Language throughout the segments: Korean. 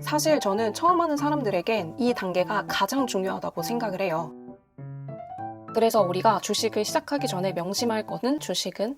사실 저는 처음 하는 사람들에겐 이 단계가 가장 중요하다고 생각을 해요. 그래서 우리가 주식을 시작하기 전에 명심할 것은 주식은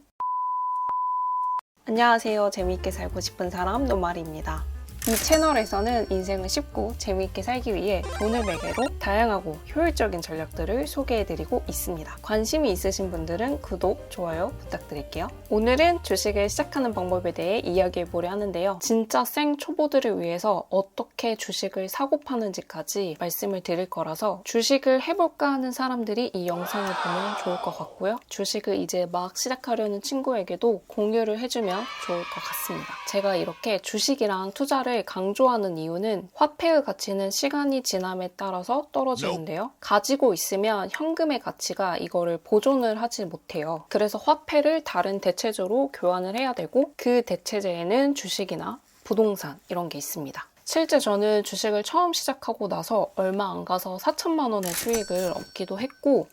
안녕하세요. 재미있게 살고 싶은 사람 노말입니다. 이 채널에서는 인생을 쉽고 재미있게 살기 위해 돈을 매개로 다양하고 효율적인 전략들을 소개해드리고 있습니다. 관심이 있으신 분들은 구독, 좋아요 부탁드릴게요. 오늘은 주식을 시작하는 방법에 대해 이야기해보려 하는데요. 진짜 생 초보들을 위해서 어떻게 주식을 사고 파는지까지 말씀을 드릴 거라서 주식을 해볼까 하는 사람들이 이 영상을 보면 좋을 것 같고요. 주식을 이제 막 시작하려는 친구에게도 공유를 해주면 좋을 것 같습니다. 제가 이렇게 주식이랑 투자를 강조하는 이유는 화폐의 가치는 시간이 지남에 따라서 떨어지는데요. 가지고 있으면 현금의 가치가 이거를 보존을 하지 못해요. 그래서 화폐를 다른 대체제로 교환을 해야 되고 그 대체제에는 주식이나 부동산 이런 게 있습니다. 실제 저는 주식을 처음 시작하고 나서 얼마 안 가서 4천만 원의 수익을 얻기도 했고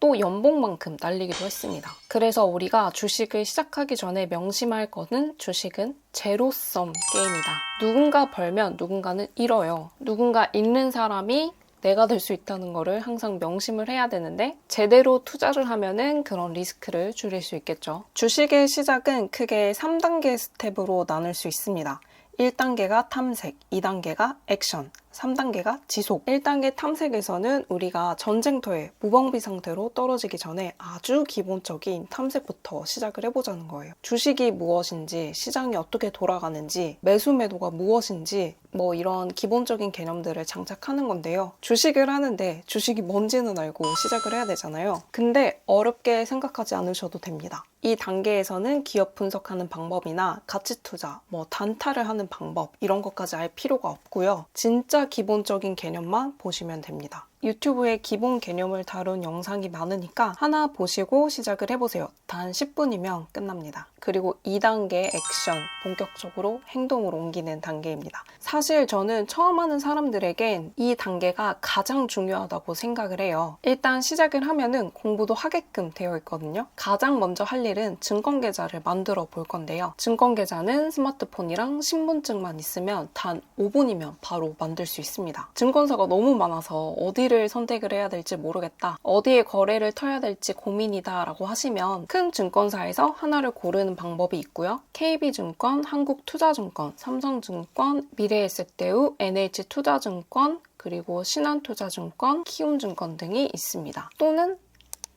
또 연봉만큼 날리기도 했습니다. 그래서 우리가 주식을 시작하기 전에 명심할 것은 주식은 제로섬 게임이다. 누군가 벌면 누군가는 잃어요. 누군가 잃는 사람이 내가 될 수 있다는 거를 항상 명심을 해야 되는데 제대로 투자를 하면은 그런 리스크를 줄일 수 있겠죠. 주식의 시작은 크게 3단계 스텝으로 나눌 수 있습니다. 1단계가 탐색, 2단계가 액션, 3단계가 지속. 1단계 탐색에서는 우리가 전쟁터에 무방비 상태로 떨어지기 전에 아주 기본적인 탐색부터 시작을 해보자는 거예요. 주식이 무엇인지, 시장이 어떻게 돌아가는지, 매수 매도가 무엇인지 이런 기본적인 개념들을 장착하는 건데요. 주식을 하는데 주식이 뭔지는 알고 시작을 해야 되잖아요. 근데 어렵게 생각하지 않으셔도 됩니다. 이 단계에서는 기업 분석하는 방법이나 가치 투자, 단타를 하는 방법 이런 것까지 알 필요가 없고요. 진짜 기본적인 개념만 보시면 됩니다. 유튜브에 기본 개념을 다룬 영상이 많으니까 하나 보시고 시작을 해보세요. 단 10분이면 끝납니다. 그리고 2단계 액션, 본격적으로 행동으로 옮기는 단계입니다. 사실 저는 처음 하는 사람들에겐 이 단계가 가장 중요하다고 생각을 해요. 일단 시작을 하면은 공부도 하게끔 되어 있거든요. 가장 먼저 할 일은 증권계좌를 만들어 볼 건데요. 증권계좌는 스마트폰이랑 신분증만 있으면 단 5분이면 바로 만들 수 있습니다. 증권사가 너무 많아서 어디를 선택을 해야 될지 모르겠다. 어디에 거래를 터야 될지 고민이다 라고 하시면 큰 증권사에서 하나를 고르는 방법이 있고요. KB증권, 한국투자증권, 삼성증권, 미래에셋대우, NH투자증권, 그리고 신한투자증권, 키움증권 등이 있습니다. 또는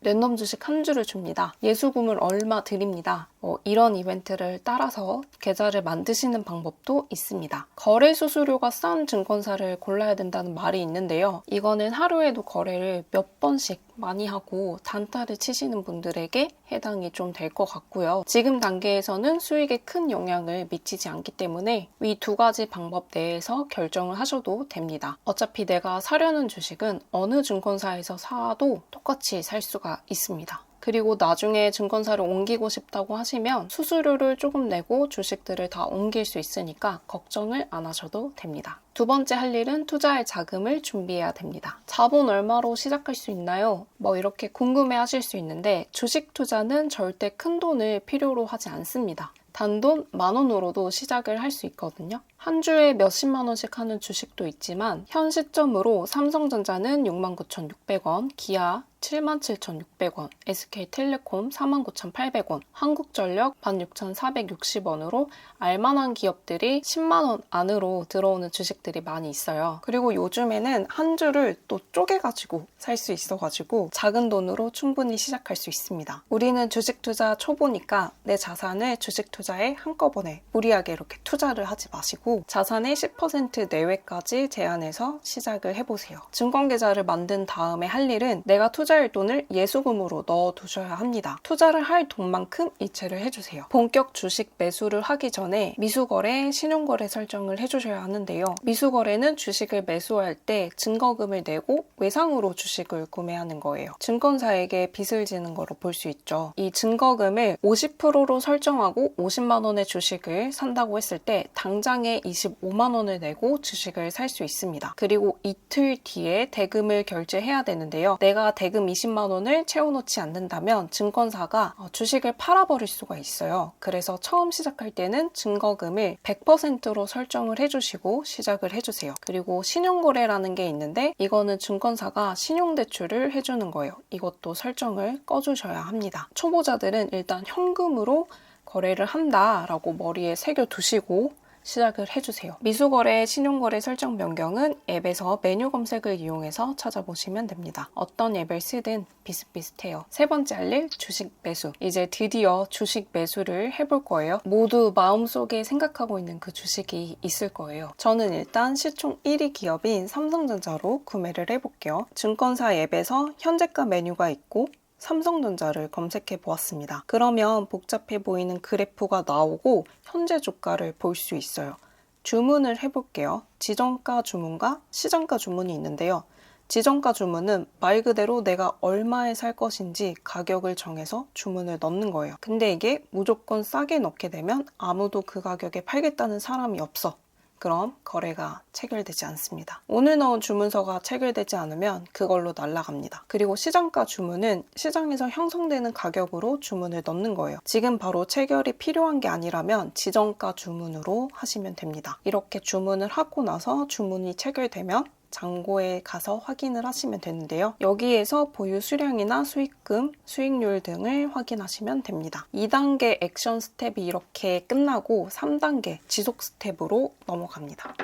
랜덤 주식 한 주를 줍니다. 예수금을 얼마 드립니다. 이런 이벤트를 따라서 계좌를 만드시는 방법도 있습니다. 거래 수수료가 싼 증권사를 골라야 된다는 말이 있는데요. 이거는 하루에도 거래를 몇 번씩 많이 하고 단타를 치시는 분들에게 해당이 좀 될 것 같고요. 지금 단계에서는 수익에 큰 영향을 미치지 않기 때문에 이 두 가지 방법 내에서 결정을 하셔도 됩니다. 어차피 내가 사려는 주식은 어느 증권사에서 사도 똑같이 살 수가 있습니다. 그리고 나중에 증권사를 옮기고 싶다고 하시면 수수료를 조금 내고 주식들을 다 옮길 수 있으니까 걱정을 안 하셔도 됩니다. 두 번째 할 일은 투자할 자금을 준비해야 됩니다. 자본 얼마로 시작할 수 있나요? 이렇게 궁금해 하실 수 있는데 주식 투자는 절대 큰 돈을 필요로 하지 않습니다. 단돈 10,000원으로도 시작을 할 수 있거든요. 한 주에 몇십만 원씩 하는 주식도 있지만 현 시점으로 삼성전자는 69,600원, 기아 77,600원, SK텔레콤 49,800원, 한국전력 16,460원으로 알만한 기업들이 10만 원 안으로 들어오는 주식들이 많이 있어요. 그리고 요즘에는 한 주를 또 쪼개가지고 살 수 있어가지고 작은 돈으로 충분히 시작할 수 있습니다. 우리는 주식 투자 초보니까 내 자산을 주식 투자에 한꺼번에 무리하게 이렇게 투자를 하지 마시고 자산의 10% 내외까지 제한해서 시작을 해보세요. 증권계좌를 만든 다음에 할 일은 내가 투자할 돈을 예수금으로 넣어두셔야 합니다. 투자를 할 돈만큼 이체를 해주세요. 본격 주식 매수를 하기 전에 미수거래, 신용거래 설정을 해주셔야 하는데요. 미수거래는 주식을 매수할 때 증거금을 내고 외상으로 주식을 구매하는 거예요. 증권사에게 빚을 지는 거로 볼 수 있죠. 이 증거금을 50%로 설정하고 50만 원의 주식을 산다고 했을 때 당장에 25만 원을 내고 주식을 살 수 있습니다. 그리고 이틀 뒤에 대금을 결제해야 되는데요. 내가 대금 자금 20만 원을 채워놓지 않는다면 증권사가 주식을 팔아버릴 수가 있어요. 그래서 처음 시작할 때는 증거금을 100%로 설정을 해주시고 시작을 해주세요. 그리고 신용거래라는 게 있는데 이거는 증권사가 신용대출을 해주는 거예요. 이것도 설정을 꺼주셔야 합니다. 초보자들은 일단 현금으로 거래를 한다라고 머리에 새겨두시고 시작을 해주세요. 미수거래, 신용거래 설정 변경은 앱에서 메뉴 검색을 이용해서 찾아보시면 됩니다. 어떤 앱을 쓰든 비슷비슷해요. 세 번째 알릴 주식 매수. 이제 드디어 주식 매수를 해볼 거예요. 모두 마음속에 생각하고 있는 그 주식이 있을 거예요. 저는 일단 시총 1위 기업인 삼성전자로 구매를 해볼게요. 증권사 앱에서 현재가 메뉴가 있고 삼성전자를 검색해 보았습니다. 그러면 복잡해 보이는 그래프가 나오고 현재 주가를 볼 수 있어요. 주문을 해볼게요. 지정가 주문과 시장가 주문이 있는데요. 지정가 주문은 말 그대로 내가 얼마에 살 것인지 가격을 정해서 주문을 넣는 거예요. 근데 이게 무조건 싸게 넣게 되면 아무도 그 가격에 팔겠다는 사람이 없어. 그럼 거래가 체결되지 않습니다. 오늘 넣은 주문서가 체결되지 않으면 그걸로 날아갑니다. 그리고 시장가 주문은 시장에서 형성되는 가격으로 주문을 넣는 거예요. 지금 바로 체결이 필요한 게 아니라면 지정가 주문으로 하시면 됩니다. 이렇게 주문을 하고 나서 주문이 체결되면 잔고에 가서 확인을 하시면 되는데요. 여기에서 보유 수량이나 수익금, 수익률 등을 확인하시면 됩니다. 2단계 액션 스텝이 이렇게 끝나고 3단계 지속 스텝으로 넘어갑니다.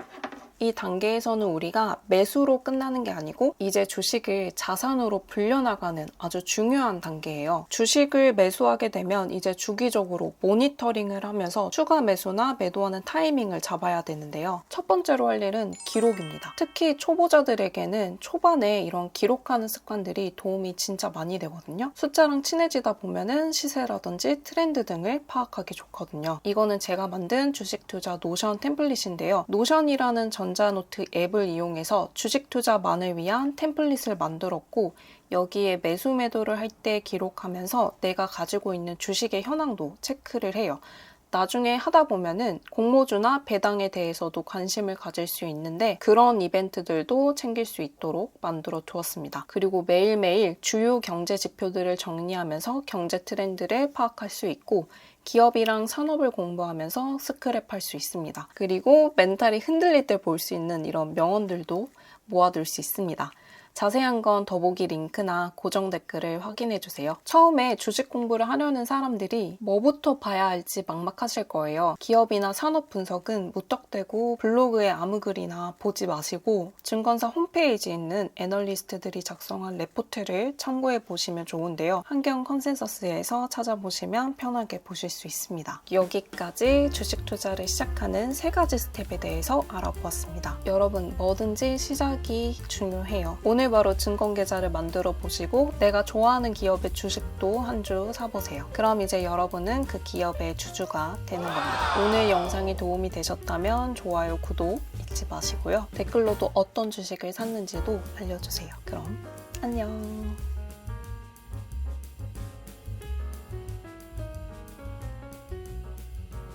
이 단계에서는 우리가 매수로 끝나는 게 아니고 이제 주식을 자산으로 불려나가는 아주 중요한 단계예요. 주식을 매수하게 되면 이제 주기적으로 모니터링을 하면서 추가 매수나 매도하는 타이밍을 잡아야 되는데요. 첫 번째로 할 일은 기록입니다. 특히 초보자들에게는 초반에 이런 기록하는 습관들이 도움이 진짜 많이 되거든요. 숫자랑 친해지다 보면은 시세라든지 트렌드 등을 파악하기 좋거든요. 이거는 제가 만든 주식 투자 노션 템플릿인데요. 노션이라는 전자노트 앱을 이용해서 주식 투자만을 위한 템플릿을 만들었고 여기에 매수 매도를 할 때 기록하면서 내가 가지고 있는 주식의 현황도 체크를 해요. 나중에 하다 보면은 공모주나 배당에 대해서도 관심을 가질 수 있는데 그런 이벤트들도 챙길 수 있도록 만들어 두었습니다. 그리고 매일매일 주요 경제 지표들을 정리하면서 경제 트렌드를 파악할 수 있고 기업이랑 산업을 공부하면서 스크랩할 수 있습니다. 그리고 멘탈이 흔들릴 때 볼 수 있는 이런 명언들도 모아둘 수 있습니다. 자세한 건 더보기 링크나 고정 댓글을 확인해주세요. 처음에 주식 공부를 하려는 사람들이 뭐부터 봐야 할지 막막하실 거예요. 기업이나 산업 분석은 무턱대고 블로그에 아무 글이나 보지 마시고 증권사 홈페이지에 있는 애널리스트들이 작성한 레포트를 참고해 보시면 좋은데요. 환경 컨센서스에서 찾아보시면 편하게 보실 수 있습니다. 여기까지 주식 투자를 시작하는 3가지 스텝에 대해서 알아보았습니다. 여러분 뭐든지 시작이 중요해요. 오늘 바로 증권 계좌를 만들어 보시고 내가 좋아하는 기업의 주식도 한 주 사보세요. 그럼 이제 여러분은 그 기업의 주주가 되는 겁니다. 오늘 영상이 도움이 되셨다면 좋아요, 구독 잊지 마시고요. 댓글로도 어떤 주식을 샀는지도 알려주세요. 그럼 안녕.